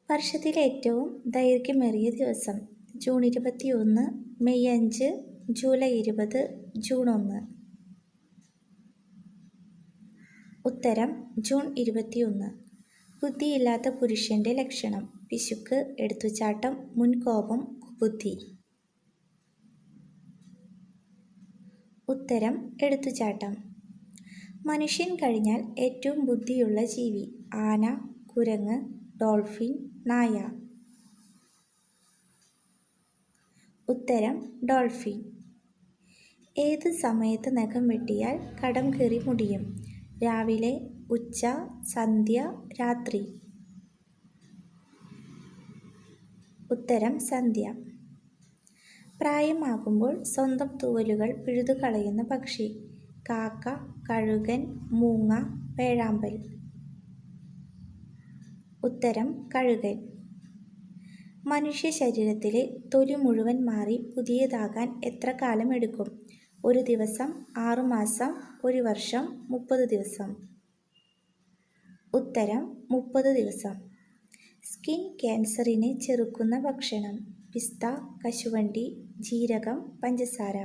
വർഷത്തിലെ ഏറ്റവും ദൈർഘ്യമേറിയ ദിവസം ജൂൺ 21, മെയ് 5, ജൂലൈ 20, ജൂൺ 1. ഉത്തരം ജൂൺ 21. ബുദ്ധിയില്ലാത്ത പുരുഷന്റെ ലക്ഷണം: പിശുക്ക്, എടുത്തുചാട്ടം, മുൻകോപം, കുബുദ്ധി. ഉത്തരം എടുത്തുചാട്ടം. മനുഷ്യൻ കഴിഞ്ഞാൽ ഏറ്റവും ബുദ്ധിയുള്ള ജീവി: ആന, കുരങ്ങ്, ഡോൾഫിൻ, നായ. ഉത്തരം ഡോൾഫിൻ. ഏത് സമയത്ത് നഖം വെട്ടിയാൽ കടം കീറി മുടിയും? രാവിലെ, ഉച്ച, സന്ധ്യ, രാത്രി. ഉത്തരം സന്ധ്യ. പ്രായമാകുമ്പോൾ സ്വന്തം തൂവലുകൾ പിഴുതുകളയുന്ന പക്ഷി: കാക്ക, കഴുകൻ, മൂങ്ങ, വേഴാമ്പൽ. ഉത്തരം കഴുകൻ. മനുഷ്യ ശരീരത്തിലെ തൊലി മുഴുവൻ മാറി പുതിയതാകാൻ എത്ര കാലം എടുക്കും? 1 ദിവസം, 6 മാസം, 1 വർഷം, 30 ദിവസം. ഉത്തരം 30 ദിവസം. സ്കിൻ ക്യാൻസറിനെ ചെറുക്കുന്ന ഭക്ഷണം: പിസ്ത, കശുവണ്ടി, ജീരകം, പഞ്ചസാര.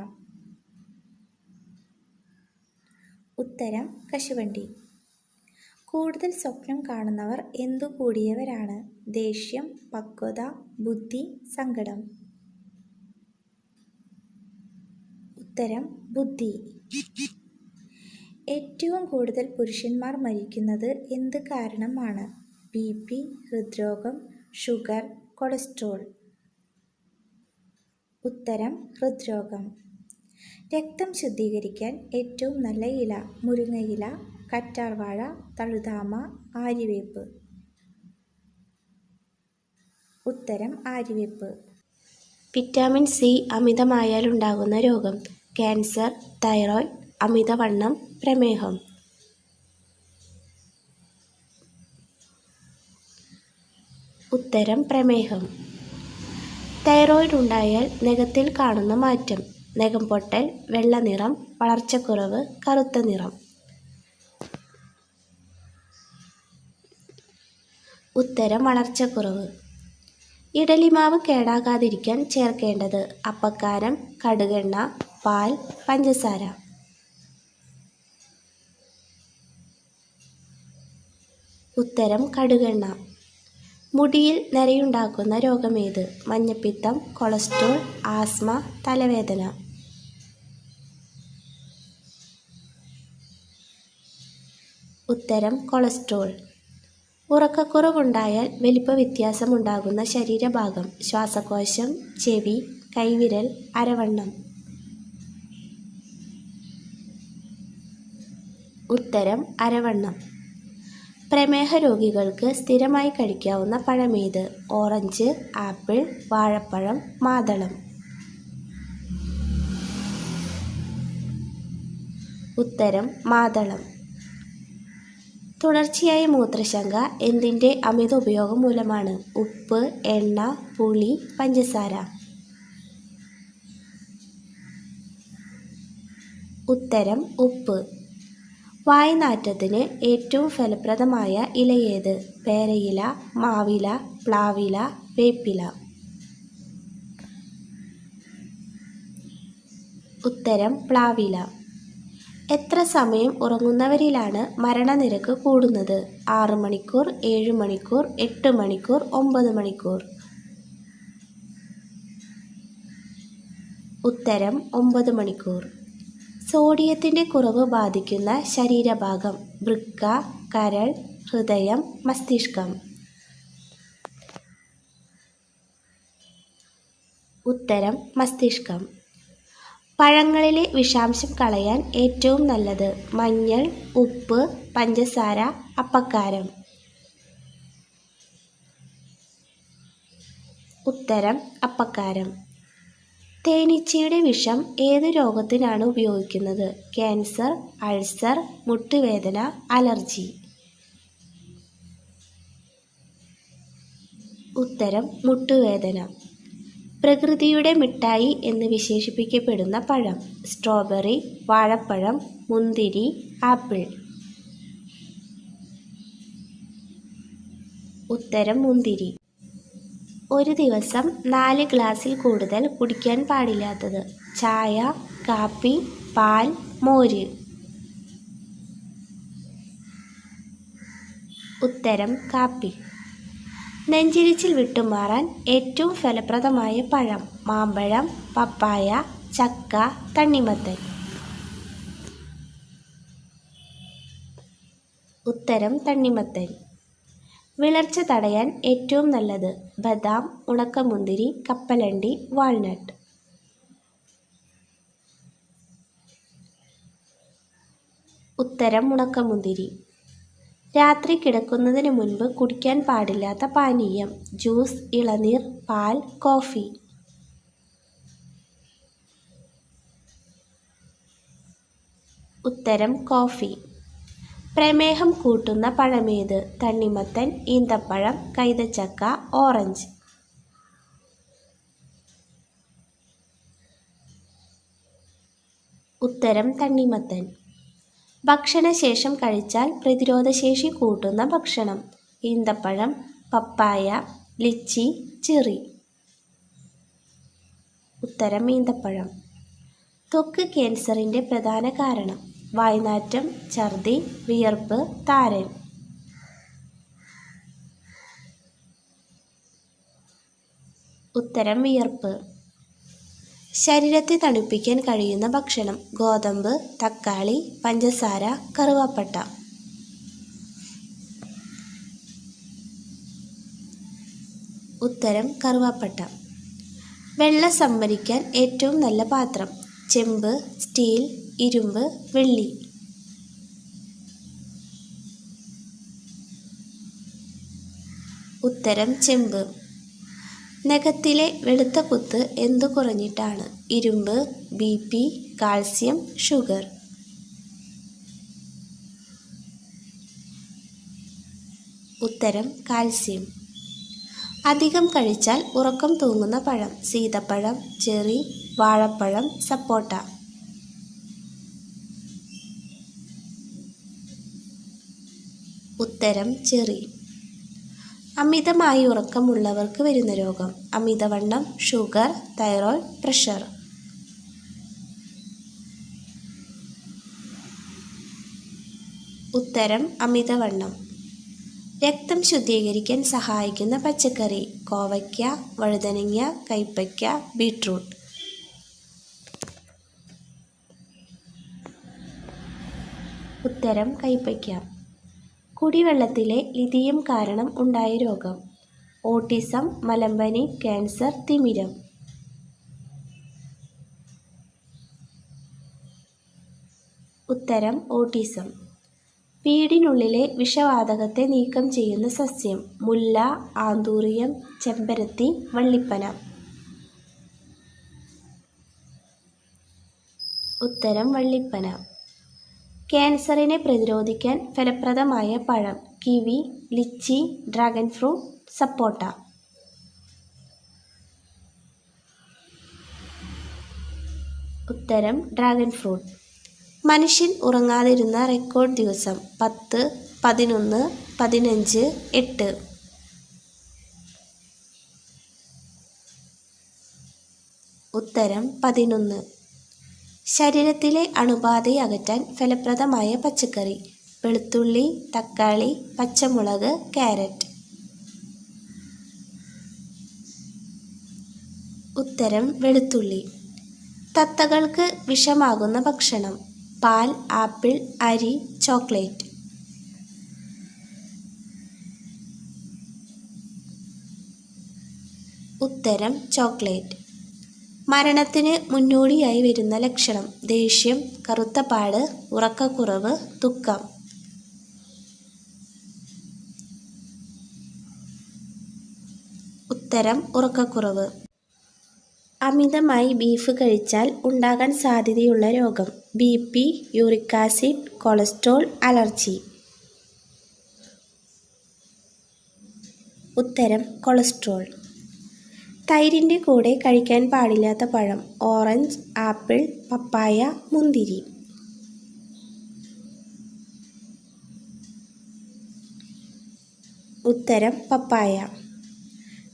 ഉത്തരം കശുവണ്ടി. കൂടുതൽ സ്വപ്നം കാണുന്നവർ എന്തു കൂടിയവരാണ്? ദേഷ്യം, പക്വത, ബുദ്ധി, സങ്കടം. ഉത്തരം ബുദ്ധി. ഏറ്റവും കൂടുതൽ പുരുഷന്മാർ മരിക്കുന്നത് എന്ത് കാരണമാണ്? BP, ഹൃദ്രോഗം, ഷുഗർ, കൊളസ്ട്രോൾ. ഉത്തരം ഹൃദ്രോഗം. രക്തം ശുദ്ധീകരിക്കാൻ ഏറ്റവും നല്ല ഇല: മുരിങ്ങയില, കറ്റാർവാഴ, തഴുതാമ, ആര്യവേപ്പ്. ഉത്തരം ആര്യവേപ്പ്. വിറ്റാമിൻ സി അമിതമായാലുണ്ടാകുന്ന രോഗം: ക്യാൻസർ, തൈറോയ്ഡ്, അമിതവണ്ണം, പ്രമേഹം. ഉത്തരം പ്രമേഹം. തൈറോയ്ഡ് ഉണ്ടായാൽ നഖത്തിൽ കാണുന്ന മാറ്റം: നഖം പൊട്ടൽ, വെള്ള നിറം, വളർച്ചക്കുറവ്, കറുത്ത നിറം. ഉത്തരം വളർച്ചക്കുറവ്. ഇഡലിമാവ് കേടാകാതിരിക്കാൻ ചേർക്കേണ്ടത്: അപ്പക്കാരം, കടുകെണ്ണ, പാൽ, പഞ്ചസാര. ഉത്തരം കടുകെണ്ണ. മുടിയിൽ നരയുണ്ടാക്കുന്ന രോഗമേത്? മഞ്ഞപ്പിത്തം, കൊളസ്ട്രോൾ, ആസ്മ, തലവേദന. ഉത്തരം കൊളസ്ട്രോൾ. ഉറക്കക്കുറവുണ്ടായാൽ വലിപ്പ വ്യത്യാസമുണ്ടാകുന്ന ശരീരഭാഗം: ശ്വാസകോശം, ചെവി, കൈവിരൽ, അരവണ്ണം. ഉത്തരം അരവണ്ണം. പ്രമേഹ രോഗികൾക്ക് സ്ഥിരമായി കഴിക്കാവുന്ന പഴമേത്? ഓറഞ്ച്, ആപ്പിൾ, വാഴപ്പഴം, മാതളം. ഉത്തരം മാതളം. തുടർച്ചയായ മൂത്രശങ്ക എന്തിൻ്റെ അമിത ഉപയോഗം മൂലമാണ്? ഉപ്പ്, എണ്ണ, പുളി, പഞ്ചസാര. ഉത്തരം ഉപ്പ്. വായ്നാറ്റത്തിന് ഏറ്റവും ഫലപ്രദമായ ഇലയേത്? പേരയില, മാവില, പ്ലാവില, വേപ്പില. ഉത്തരം പ്ലാവില. എത്ര സമയം ഉറങ്ങുന്നവരിലാണ് മരണനിരക്ക് കൂടുന്നത്? 6 മണിക്കൂർ, 7 മണിക്കൂർ, 8 മണിക്കൂർ, 9 മണിക്കൂർ. ഉത്തരം 9 മണിക്കൂർ. സോഡിയത്തിൻ്റെ കുറവ് ബാധിക്കുന്ന ശരീരഭാഗം: വൃക്ക, കരൾ, ഹൃദയം, മസ്തിഷ്കം. ഉത്തരം മസ്തിഷ്കം. പഴങ്ങളിലെ വിഷാംശം കളയാൻ ഏറ്റവും നല്ലത്: മഞ്ഞൾ, ഉപ്പ്, പഞ്ചസാര, അപ്പക്കാരം. ഉത്തരം അപ്പക്കാരം. തേനീച്ചയുടെ വിഷം ഏത് രോഗത്തിനാണ് ഉപയോഗിക്കുന്നത്? ക്യാൻസർ, അൾസർ, മുട്ടുവേദന, അലർജി. ഉത്തരം മുട്ടുവേദന. പ്രകൃതിയുടെ മിഠായി എന്ന് വിശേഷിപ്പിക്കപ്പെടുന്ന പഴം: സ്ട്രോബെറി, വാഴപ്പഴം, മുന്തിരി, ആപ്പിൾ. ഉത്തരം മുന്തിരി. ഒരു ദിവസം 4 ഗ്ലാസ്സിൽ കൂടുതൽ കുടിക്കാൻ പാടില്ലാത്തത്: ചായ, കാപ്പി, പാൽ, മോര്. ഉത്തരം കാപ്പി. നെഞ്ചിരിച്ചിൽ വിട്ടുമാറാൻ ഏറ്റവും ഫലപ്രദമായ പഴം: മാമ്പഴം, പപ്പായ, ചക്ക, തണ്ണിമത്തൻ. ഉത്തരം തണ്ണിമത്തൻ. വിളർച്ച തടയാൻ ഏറ്റവും നല്ലത്: ബദാം, ഉണക്കമുന്തിരി, കപ്പലണ്ടി, വാൾനട്ട്. ഉത്തരം ഉണക്കമുന്തിരി. രാത്രി കിടക്കുന്നതിന് മുൻപ് കുടിക്കാൻ പാടില്ലാത്ത പാനീയം: ജ്യൂസ്, ഇളനീർ, പാൽ, കോഫി. ഉത്തരം കോഫി. പ്രമേഹം കൂട്ടുന്ന പഴമേത്? തണ്ണിമത്തൻ, ഈന്തപ്പഴം, കൈതച്ചക്ക, ഓറഞ്ച്. ഉത്തരം തണ്ണിമത്തൻ. ഭക്ഷണശേഷം കഴിച്ചാൽ പ്രതിരോധശേഷി കൂട്ടുന്ന ഭക്ഷണം: ഈന്തപ്പഴം, പപ്പായ, ലിച്ചി, ചെറി. ഉത്തരം ഈന്തപ്പഴം. ത്വക്ക് ക്യാൻസറിൻ്റെ പ്രധാന കാരണം: വായ്നാറ്റം, ഛർദി, വിയർപ്പ്, താരൻ. ഉത്തരം വിയർപ്പ്. ശരീരത്തെ തണുപ്പിക്കാൻ കഴിയുന്ന ഭക്ഷണം: ഗോതമ്പ്, തക്കാളി, പഞ്ചസാര, കറുവാപ്പട്ട. ഉത്തരം കറുവാപ്പട്ട. വെള്ളം സംഭരിക്കാൻ ഏറ്റവും നല്ല പാത്രം: ചെമ്പ്, സ്റ്റീൽ, ഇരുമ്പ്, വെള്ളി. ഉത്തരം ചെമ്പ്. നഖത്തിലെ വെളുത്ത കുത്ത് എന്തു കുറഞ്ഞിട്ടാണ്? ഇരുമ്പ്, BP, കാൽസ്യം, ഷുഗർ. ഉത്തരം കാൽസ്യം. അധികം കഴിച്ചാൽ ഉറക്കം തൂങ്ങുന്ന പഴം: സീതപ്പഴം, ചെറി, വാഴപ്പഴം, സപ്പോട്ട. ഉത്തരം ചെറി. അമിതമായി ഉറക്കമുള്ളവർക്ക് വരുന്ന രോഗം: അമിതവണ്ണം, ഷുഗർ, തൈറോയ്ഡ്, പ്രഷർ. ഉത്തരം അമിതവണ്ണം. രക്തം ശുദ്ധീകരിക്കാൻ സഹായിക്കുന്ന പച്ചക്കറി: കോവയ്ക്ക, വഴുതനങ്ങ, കൈപ്പയ്ക്ക, ബീട്രൂട്ട്. ഉത്തരം കൈപ്പയ്ക്ക. കുടിവെള്ളത്തിലെ ലിഥിയം കാരണം ഉണ്ടായ രോഗം: ഓട്ടിസം, മലമ്പനി, ക്യാൻസർ, തിമിരം. ഉത്തരം ഓട്ടിസം. വീടിനുള്ളിലെ വിഷവാതകത്തെ നീക്കം ചെയ്യുന്ന സസ്യം: മുല്ല, ആന്തൂറിയം, ചെമ്പരത്തി, വള്ളിപ്പന. ഉത്തരം വള്ളിപ്പന. ക്യാൻസറിനെ പ്രതിരോധിക്കാൻ ഫലപ്രദമായ പഴം: കിവി, ലിച്ചി, ഡ്രാഗൺ ഫ്രൂട്ട്, സപ്പോട്ട. ഉത്തരം ഡ്രാഗൺ ഫ്രൂട്ട്. മനുഷ്യൻ ഉറങ്ങാതിരുന്ന റെക്കോർഡ് ദിവസം: 10, 11, 15, 8. ഉത്തരം 11. ശരീരത്തിലെ അണുബാധയെ അകറ്റാൻ ഫലപ്രദമായ പച്ചക്കറി: വെളുത്തുള്ളി, തക്കാളി, പച്ചമുളക്, ക്യാരറ്റ്. ഉത്തരം വെളുത്തുള്ളി. തത്തകൾക്ക് വിഷമാകുന്ന ഭക്ഷണം: പാൽ, ആപ്പിൾ, അരി, ചോക്ലേറ്റ്. ഉത്തരം ചോക്ലേറ്റ്. മരണത്തിന് മുന്നോടിയായി വരുന്ന ലക്ഷണം: ദേഷ്യം, കറുത്ത പാട്, ഉറക്കക്കുറവ്, ദുഃഖം. ഉത്തരം ഉറക്കക്കുറവ്. അമിതമായി ബീഫ് കഴിച്ചാൽ ഉണ്ടാകാൻ സാധ്യതയുള്ള രോഗം: BP, uric acid, cholesterol, allergy. ഉത്തരം കൊളസ്ട്രോൾ. തൈരിൻ്റെ കൂടെ കഴിക്കാൻ പാടില്ലാത്ത പഴം: ഓറഞ്ച്, ആപ്പിൾ, പപ്പായ, മുന്തിരി. ഉത്തരം പപ്പായ.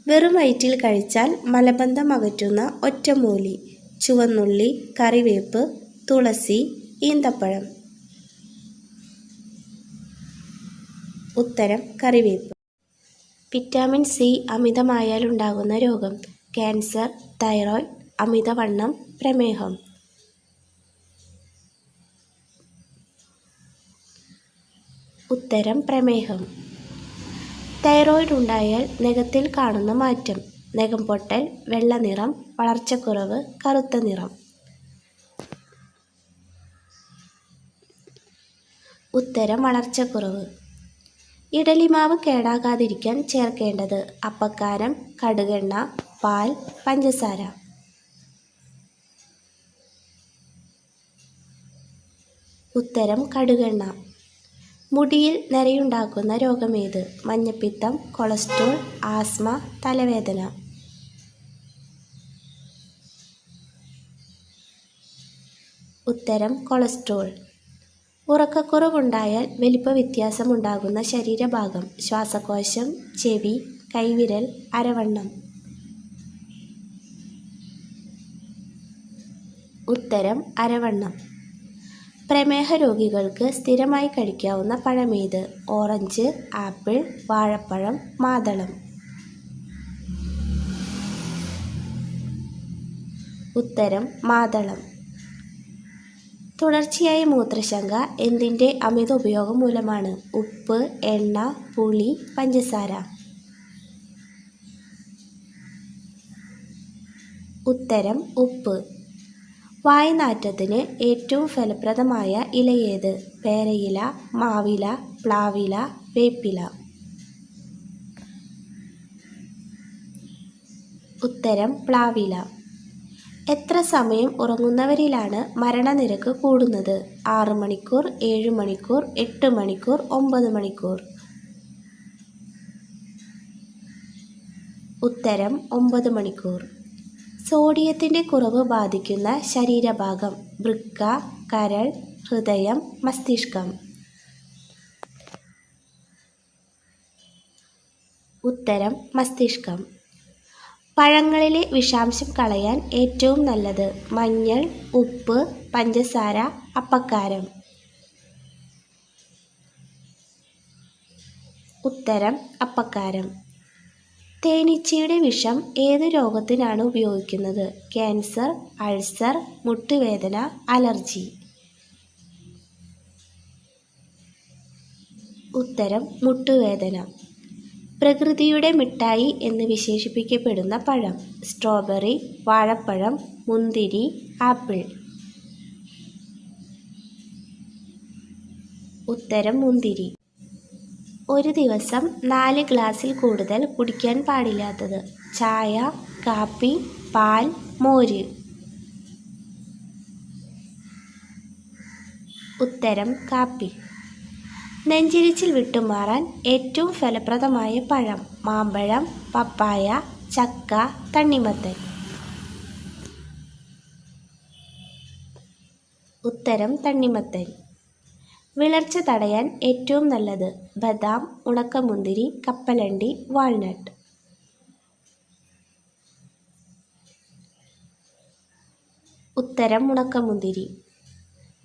വെറും വയറ്റിൽ കഴിച്ചാൽ മലബന്ധം അകറ്റുന്ന ഒറ്റമൂലി: ചുവന്നുള്ളി, കറിവേപ്പ്, തുളസി, ഈന്തപ്പഴം. ഉത്തരം കറിവേപ്പ്. വിറ്റാമിൻ സി അമിതമായാലുണ്ടാകുന്ന രോഗം: ക്യാൻസർ, തൈറോയ്ഡ്, അമിതവണ്ണം, പ്രമേഹം. ഉത്തരം പ്രമേഹം. തൈറോയ്ഡ് ഉണ്ടായാൽ നഖത്തിൽ കാണുന്ന മാറ്റം: നഖം പൊട്ടൽ, വെള്ള നിറം, വളർച്ചക്കുറവ്, കറുത്ത നിറം. ഉത്തരം വളർച്ചക്കുറവ്. ഇഡലിമാവ് കേടാകാതിരിക്കാൻ ചേർക്കേണ്ടത്: അപ്പക്കാരം, കടുകെണ്ണ, പാൽ, പഞ്ചസാര. ഉത്തരം കടുകെണ്ണ. മുടിയിൽ നരയുണ്ടാക്കുന്ന രോഗമേത്? മഞ്ഞപ്പിത്തം, കൊളസ്ട്രോൾ, ആസ്മ, തലവേദന. ഉത്തരം കൊളസ്ട്രോൾ. ഉറക്കക്കുറവുണ്ടായാൽ വലിപ്പ വ്യത്യാസമുണ്ടാകുന്ന ശരീരഭാഗം: ശ്വാസകോശം, ചെവി, കൈവിരൽ, അരവണ്ണം. ഉത്തരം അരവണ്ണം. പ്രമേഹ രോഗികൾക്ക് സ്ഥിരമായി കഴിക്കാവുന്ന പഴമേത്? ഓറഞ്ച്, ആപ്പിൾ, വാഴപ്പഴം, മാതളം. ഉത്തരം മാതളം. തുടർച്ചയായ മൂത്രശങ്ക എന്തിൻ്റെ അമിത ഉപയോഗം മൂലമാണ്? ഉപ്പ്, എണ്ണ, പുളി, പഞ്ചസാര. ഉത്തരം ഉപ്പ്. വായ്നാറ്റത്തിന് ഏറ്റവും ഫലപ്രദമായ ഇലയേത്? പേരയില, മാവില, പ്ലാവില, വേപ്പില. ഉത്തരം പ്ലാവില. എത്ര സമയം ഉറങ്ങുന്നവരിലാണ് മരണനിരക്ക് കൂടുന്നത്? 6 മണിക്കൂർ, 7 മണിക്കൂർ, 8 മണിക്കൂർ, 9 മണിക്കൂർ. ഉത്തരം 9 മണിക്കൂർ. സോഡിയത്തിൻ്റെ കുറവ് ബാധിക്കുന്ന ശരീരഭാഗം: വൃക്ക, കരൾ, ഹൃദയം, മസ്തിഷ്കം. ഉത്തരം മസ്തിഷ്കം. പഴങ്ങളിലെ വിഷാംശം കളയാൻ ഏറ്റവും നല്ലത്: മഞ്ഞൾ, ഉപ്പ്, പഞ്ചസാര, അപ്പക്കാരം. ഉത്തരം അപ്പക്കാരം. തേനീച്ചയുടെ വിഷം ഏത് രോഗത്തിനാണ് ഉപയോഗിക്കുന്നത്? ക്യാൻസർ, അൾസർ, മുട്ടുവേദന, അലർജി. ഉത്തരം മുട്ടുവേദന. പ്രകൃതിയുടെ മിഠായി എന്ന് വിശേഷിപ്പിക്കപ്പെടുന്ന പഴം: സ്ട്രോബെറി, വാഴപ്പഴം, മുന്തിരി, ആപ്പിൾ. ഉത്തരം മുന്തിരി. ഒരു ദിവസം 4 ഗ്ലാസ്സിൽ കൂടുതൽ കുടിക്കാൻ പാടില്ലാത്തത്: ചായ, കാപ്പി, പാൽ, മോര്. ഉത്തരം കാപ്പി. നെഞ്ചിരിച്ചിൽ വിട്ടുമാറാൻ ഏറ്റവും ഫലപ്രദമായ പഴം: മാമ്പഴം, പപ്പായ, ചക്ക, തണ്ണിമത്തൻ. ഉത്തരം തണ്ണിമത്തൻ. വിളർച്ച തടയാൻ ഏറ്റവും നല്ലത്: ബദാം, ഉണക്കമുന്തിരി, കപ്പലണ്ടി, വാൾനട്ട്. ഉത്തരം ഉണക്കമുന്തിരി.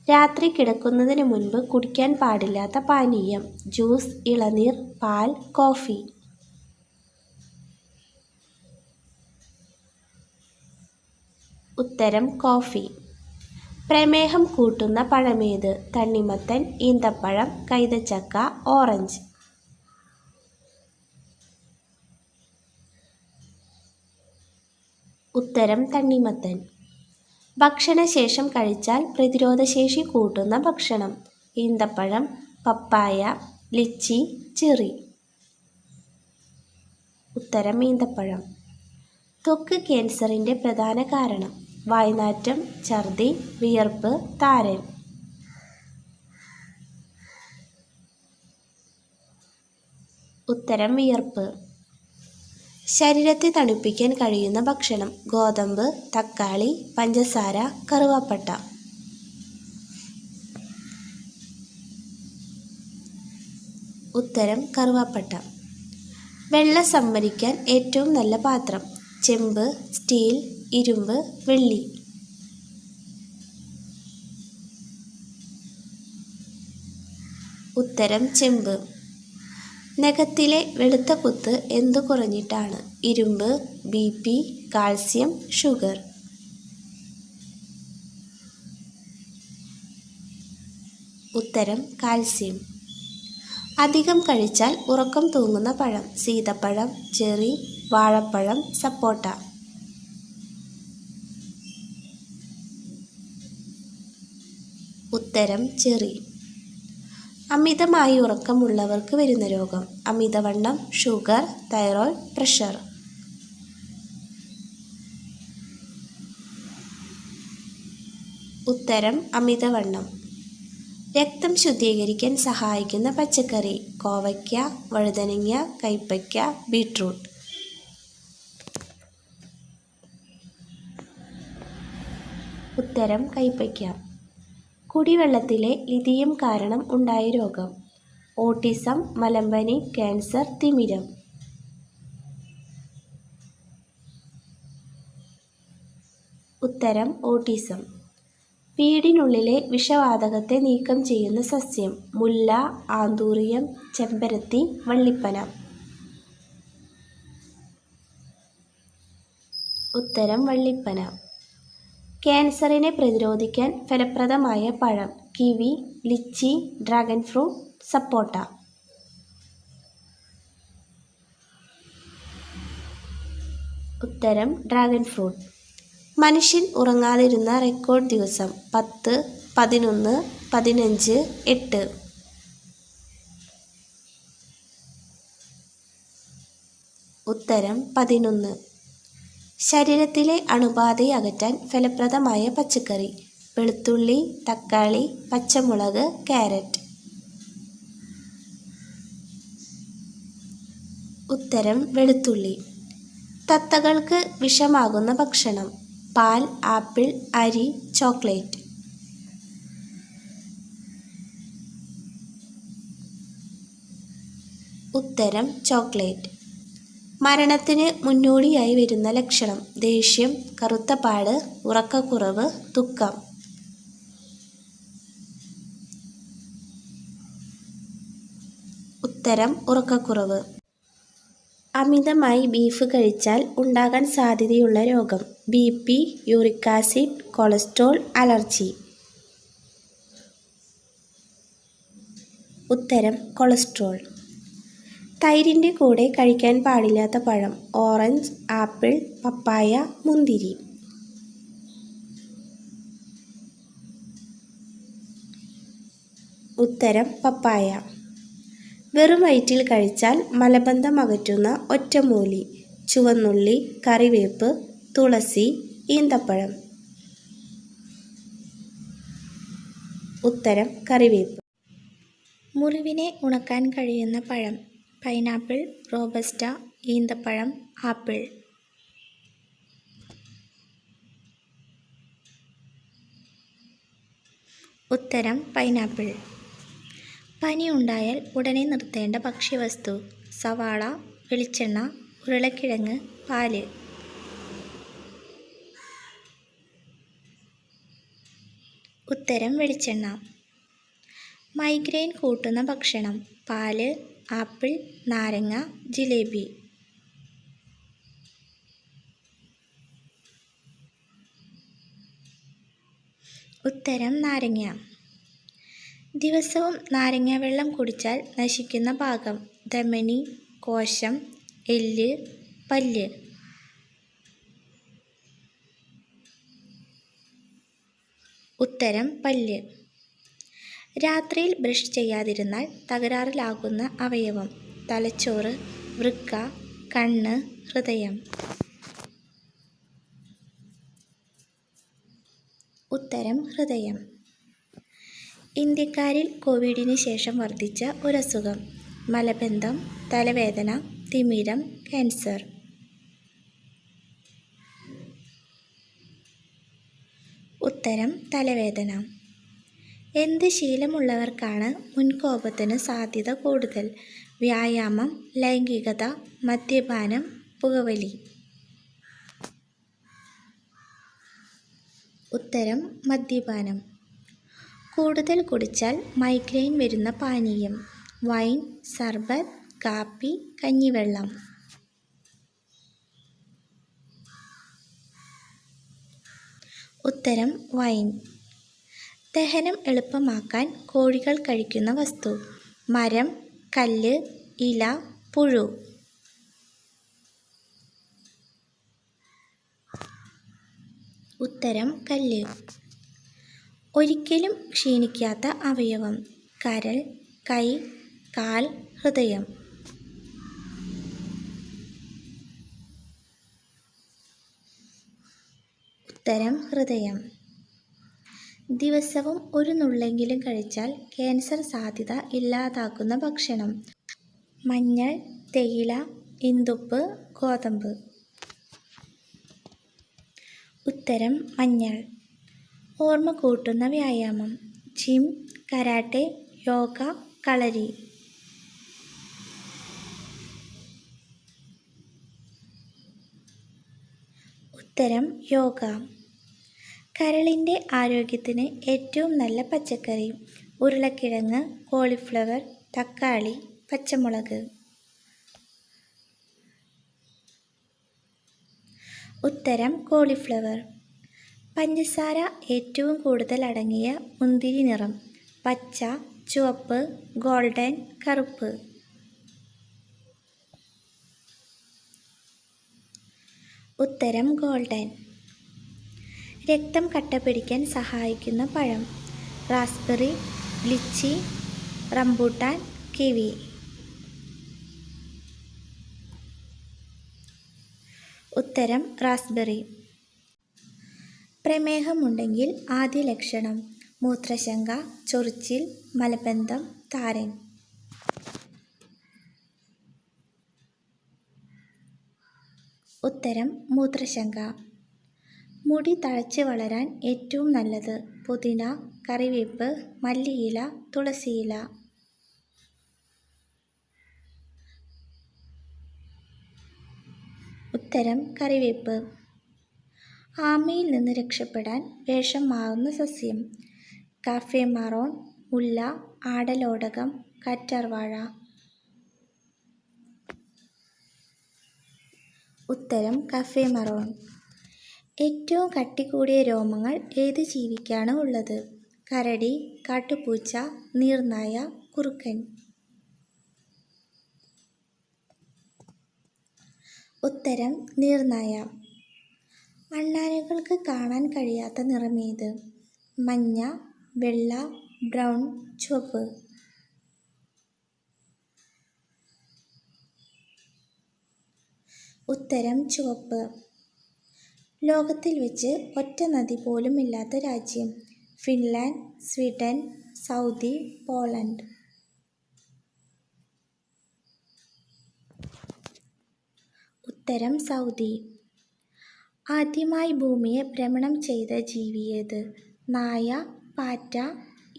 രാത്രി കിടക്കുന്നതിന് മുൻപ് കുടിക്കാൻ പാടില്ലാത്ത പാനീയം: ജ്യൂസ്, ഇളനീർ, പാൽ, കോഫി. ഉത്തരം കോഫി. പ്രമേഹം കൂട്ടുന്ന പഴമേത്? തണ്ണിമത്തൻ, ഈന്തപ്പഴം, കൈതച്ചക്ക, ഓറഞ്ച്. ഉത്തരം തണ്ണിമത്തൻ. ഭക്ഷണശേഷം കഴിച്ചാൽ പ്രതിരോധശേഷി കൂട്ടുന്ന ഭക്ഷണം: ഈന്തപ്പഴം, പപ്പായ, ലിച്ചി, ചെറി. ഉത്തരം ഈന്തപ്പഴം. ത്വക്ക് ക്യാൻസറിൻ്റെ പ്രധാന കാരണം: വായ്നാറ്റം, ഛർദി, വിയർപ്പ്, താരൻ. ഉത്തരം വിയർപ്പ്. ശരീരത്തെ തണുപ്പിക്കാൻ കഴിയുന്ന ഭക്ഷണം: ഗോതമ്പ്, തക്കാളി, പഞ്ചസാര, കറുവാപ്പട്ട. ഉത്തരം കറുവാപ്പട്ട. വെള്ളം സംഭരിക്കാൻ ഏറ്റവും നല്ല പാത്രം: ചെമ്പ്, സ്റ്റീൽ, ഇരുമ്പ്, വെള്ളി. ഉത്തരം ചെമ്പ്. നഖത്തിലെ വെളുത്ത കുത്ത് എന്തു കുറഞ്ഞിട്ടാണ്? ഇരുമ്പ്, BP, കാൽസ്യം, ഷുഗർ. ഉത്തരം കാൽസ്യം. അധികം കഴിച്ചാൽ ഉറക്കം തൂങ്ങുന്ന പഴം: സീതപ്പഴം, ചെറി, വാഴപ്പഴം, സപ്പോട്ട. ഉത്തരം ചെറി. അമിതമായി ഉറക്കമുള്ളവർക്ക് വരുന്ന രോഗം: അമിതവണ്ണം, ഷുഗർ, തൈറോയ്ഡ്, പ്രഷർ. ഉത്തരം അമിതവണ്ണം. രക്തം ശുദ്ധീകരിക്കാൻ സഹായിക്കുന്ന പച്ചക്കറി: കോവയ്ക്ക, വഴുതനങ്ങ, കൈപ്പയ്ക്ക, ബീട്രൂട്ട്. ഉത്തരം കൈപ്പയ്ക്ക. കുടിവെള്ളത്തിലെ ലിഥിയം കാരണം ഉണ്ടായ രോഗം: ഓട്ടിസം, മലമ്പനി, ക്യാൻസർ, തിമിരം. ഉത്തരം ഓട്ടിസം. വീടിനുള്ളിലെ വിഷവാതകത്തെ നീക്കം ചെയ്യുന്ന സസ്യം: മുല്ല, ആന്തൂറിയം, ചെമ്പരത്തി, വള്ളിപ്പന. ഉത്തരം വള്ളിപ്പന. ക്യാൻസറിനെ പ്രതിരോധിക്കാൻ ഫലപ്രദമായ പഴം: കിവി, ലിച്ചി, ഡ്രാഗൺ ഫ്രൂട്ട്, സപ്പോട്ട. ഉത്തരം ഡ്രാഗൺ ഫ്രൂട്ട്. മനുഷ്യൻ ഉറങ്ങാതിരുന്ന റെക്കോർഡ് ദിവസം: 10, 11, 15, 8. ഉത്തരം 11. ശരീരത്തിലെ അണുബാധയെ അകറ്റാൻ ഫലപ്രദമായ പച്ചക്കറി: വെളുത്തുള്ളി, തക്കാളി, പച്ചമുളക്, ക്യാരറ്റ്. ഉത്തരം വെളുത്തുള്ളി. തത്തകൾക്ക് വിഷമാകുന്ന ഭക്ഷണം: പാൽ, ആപ്പിൾ, അരി, ചോക്ലേറ്റ്. ഉത്തരം ചോക്ലേറ്റ്. മരണത്തിന് മുന്നോടിയായി വരുന്ന ലക്ഷണം: ദേഷ്യം, കറുത്ത പാട്, ഉറക്കക്കുറവ്, ദുഃഖം. ഉത്തരം ഉറക്കക്കുറവ്. അമിതമായി ബീഫ് കഴിച്ചാൽ ഉണ്ടാകാൻ സാധ്യതയുള്ള രോഗം: BP, uric acid, cholesterol, allergy. ഉത്തരം കൊളസ്ട്രോൾ. തൈരിൻ്റെ കൂടെ കഴിക്കാൻ പാടില്ലാത്ത പഴം: ഓറഞ്ച്, ആപ്പിൾ, പപ്പായ, മുന്തിരി. ഉത്തരം പപ്പായ. വെറും വയറ്റിൽ കഴിച്ചാൽ മലബന്ധം അകറ്റുന്ന ഒറ്റമൂലി: ചുവന്നുള്ളി, കറിവേപ്പ്, തുളസി, ഈന്തപ്പഴം. ഉത്തരം കറിവേപ്പ്. മുറിവിനെ ഉണക്കാൻ കഴിയുന്ന പഴം: പൈനാപ്പിൾ, റോബസ്റ്റ, ഈന്തപ്പഴം, ആപ്പിൾ. ഉത്തരം പൈനാപ്പിൾ. പനി ഉണ്ടായാൽ ഉടനെ നിർത്തേണ്ട ഭക്ഷ്യവസ്തു: സവാള, വെളിച്ചെണ്ണ, ഉരുളക്കിഴങ്ങ്, പാല്. ഉത്തരം വെളിച്ചെണ്ണ. മൈഗ്രെയിൻ കൂട്ടുന്ന ഭക്ഷണം: പാല്, ആപ്പിൾ, നാരങ്ങ, ജിലേബി. ഉത്തരം നാരങ്ങ. ദിവസവും നാരങ്ങ വെള്ളം കുടിച്ചാൽ നശിക്കുന്ന ഭാഗം: ധമനി, കോശം, എല്ല്, പല്ല്. ഉത്തരം പല്ല്. രാത്രിയിൽ ബ്രഷ് ചെയ്യാതിരുന്നാൽ തകരാറിലാകുന്ന അവയവം: തലച്ചോറ്, വൃക്ക, കണ്ണ്, ഹൃദയം. ഉത്തരം ഹൃദയം. ഇന്ത്യക്കാരിൽ കോവിഡിന് ശേഷം വർദ്ധിച്ച ഒരസുഖം: മലബന്ധം, തലവേദന, തിമിരം, ക്യാൻസർ. ഉത്തരം തലവേദന. എന്ത് ശീലമുള്ളവർക്കാണ് മുൻകോപത്തിന് സാധ്യത കൂടുതൽ? വ്യായാമം, ലൈംഗികത, മദ്യപാനം, പുകവലി. ഉത്തരം മദ്യപാനം. കൂടുതൽ കുടിച്ചാൽ മൈഗ്രെയിൻ വരുന്ന പാനീയം: വൈൻ, സർബത്ത്, കാപ്പി, കഞ്ഞിവെള്ളം. ഉത്തരം വൈൻ. ദഹനം എളുപ്പമാക്കാൻ കോഴികൾ കഴിക്കുന്ന വസ്തു: മരം, കല്ല്, ഇല, പുഴു. ഉത്തരം കല്ല്. ഒരിക്കലും ക്ഷീണിക്കാത്ത അവയവം: കരൾ, കൈ, കാൽ, ഹൃദയം. ഉത്തരം ഹൃദയം. ദിവസവും ഒരു നുള്ളെങ്കിലും കഴിച്ചാൽ ക്യാൻസർ സാധ്യത ഇല്ലാതാക്കുന്ന ഭക്ഷണം: മഞ്ഞൾ, തേയില, ഇന്ദുപ്പ്, ഗോതമ്പ്. ഉത്തരം മഞ്ഞൾ. ഓർമ്മ കൂട്ടുന്ന വ്യായാമം: ജിം, കരാട്ടെ, യോഗ, കളരി. ഉത്തരം യോഗ. കരളിൻ്റെ ആരോഗ്യത്തിന് ഏറ്റവും നല്ല പച്ചക്കറി: ഉരുളക്കിഴങ്ങ്, കോളിഫ്ലവർ, തക്കാളി, പച്ചമുളക്. ഉത്തരം കോളിഫ്ലവർ. പഞ്ചസാര ഏറ്റവും കൂടുതൽ അടങ്ങിയ മുന്തിരി നിറം: പച്ച, ചുവപ്പ്, ഗോൾഡൻ, കറുപ്പ്. ഉത്തരം ഗോൾഡൻ. രക്തം കട്ടപിടിക്കാൻ സഹായിക്കുന്ന പഴം: റാസ്ബെറി, ലിച്ചി, റംബൂട്ടാൻ, കിവി. ഉത്തരം റാസ്ബെറി. പ്രമേഹമുണ്ടെങ്കിൽ ആദ്യ ലക്ഷണം: മൂത്രശങ്ക, ചൊറിച്ചിൽ, മലബന്ധം, താരൻ. ഉത്തരം മൂത്രശങ്ക. മുടി തഴച്ച് വളരാൻ ഏറ്റവും നല്ലത്: പുതിന, കറിവേപ്പ്, മല്ലിയില, തുളസിയില. ഉത്തരം കറിവേപ്പ്. ആമയിൽ നിന്ന് രക്ഷപ്പെടാൻ വേഷം മാറുന്ന സസ്യം: കാഫേ മാറോൺ, മുല്ല, ആടലോടകം, കറ്റാർവാഴ. ഉത്തരം കാഫേ മാറോൺ. ഏറ്റവും കട്ടി കൂടിയ രോമങ്ങൾ ഏത് ജീവിക്കാണ് ഉള്ളത്? കരടി, കാട്ടുപൂച്ച, നീർനായ, കുറുക്കൻ. ഉത്തരം നീർനായ. അണ്ണാനുകൾക്ക് കാണാൻ കഴിയാത്ത നിറമേത്? മഞ്ഞ, വെള്ള, ബ്രൗൺ, ചുവപ്പ്. ഉത്തരം ചുവപ്പ്. ലോകത്തിൽ വെച്ച് ഒറ്റ നദി പോലും ഇല്ലാത്ത രാജ്യം: ഫിൻലാൻഡ്, സ്വീഡൻ, സൗദി, പോളണ്ട്. ഉത്തരം സൗദി. ആദ്യമായി ഭൂമിയെ ഭ്രമണം ചെയ്ത ജീവി ഏത്? നായ, പാറ്റ,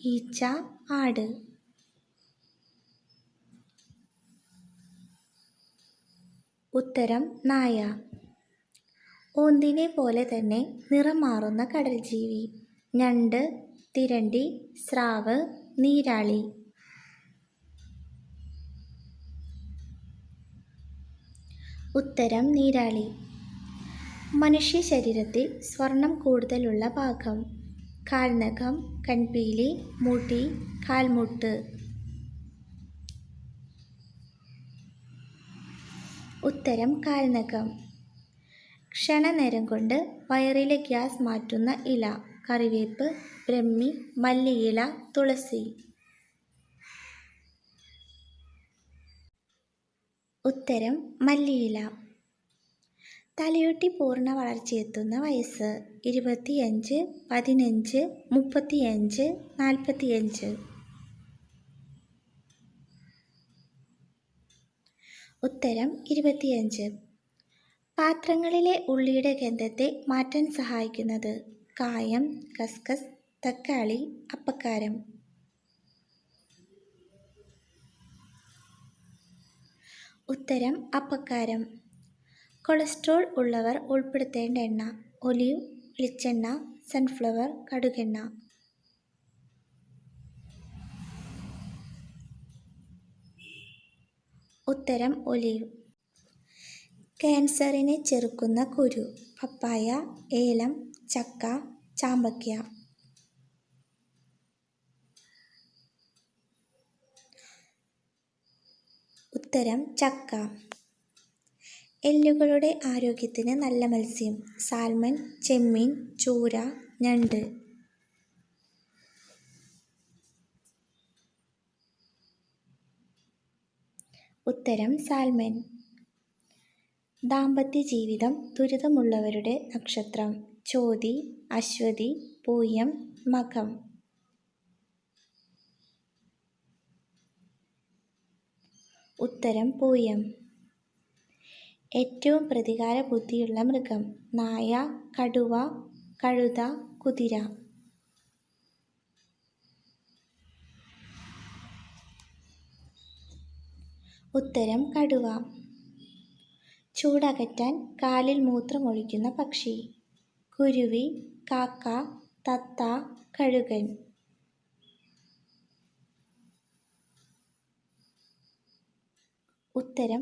ഈച്ച, ആട്. ഉത്തരം നായ. ഓന്തിനെ പോലെ തന്നെ നിറം മാറുന്ന കടൽ ജീവി: ഞണ്ട്, തിരണ്ടി, സ്രാവ്, നീരാളി. ഉത്തരം നീരാളി. മനുഷ്യ ശരീരത്തിൽ സ്വർണം കൂടുതലുള്ള ഭാഗം: കാൽനഖം, കൺപീലി, മുടി, കാൽമുട്ട്. ഉത്തരം കാൽനഖം. ക്ഷണനേരം കൊണ്ട് വയറിലെ ഗ്യാസ് മാറ്റുന്ന ഇല: കറിവേപ്പ്, ബ്രഹ്മി, മല്ലിയില, തുളസി. ഉത്തരം മല്ലിയില. തലയോട്ടി പൂർണ്ണ വളർച്ചയെത്തുന്ന വയസ്സ്: 25, 15, 35, 45. ഉത്തരം 25. പാത്രങ്ങളിലെ ഉള്ളിയുടെ ഗന്ധത്തെ മാറ്റാൻ സഹായിക്കുന്നത്: കായം, കസ്കസ്, തക്കാളി, അപ്പക്കാരം. ഉത്തരം അപ്പക്കാരം. കൊളസ്ട്രോൾ ഉള്ളവർ ഉൾപ്പെടുത്തേണ്ട എണ്ണ: ഒലിവ്, വെളിച്ചെണ്ണ, സൺഫ്ലവർ, കടുകെണ്ണ. ഉത്തരം ഒലിവ്. ക്യാൻസറിനെ ചെറുക്കുന്ന കുരു: പപ്പായ, ഏലം, ചക്ക, ചാമ്പയ്ക്ക. ഉത്തരം ചക്ക. എല്ലുകളുടെ ആരോഗ്യത്തിന് നല്ല മത്സ്യം: സാൽമൺ, ചെമ്മീൻ, ചൂര, ഞണ്ട്. ഉത്തരം സാൽമൺ. ദാമ്പത്യ ജീവിതം ദുരിതമുള്ളവരുടെ നക്ഷത്രം: ചോതി, അശ്വതി, പൂയം, മകം. ഉത്തരം പൂയം. ഏറ്റവും പ്രതികാര ബുദ്ധിയുള്ള മൃഗം: നായ, കടുവ, കഴുത, കുതിര. ഉത്തരം കടുവ. ചൂടകറ്റാൻ കാലിൽ മൂത്രമൊഴിക്കുന്ന പക്ഷി: കുരുവി, കാക്ക, തത്ത, കഴുകൻ. ഉത്തരം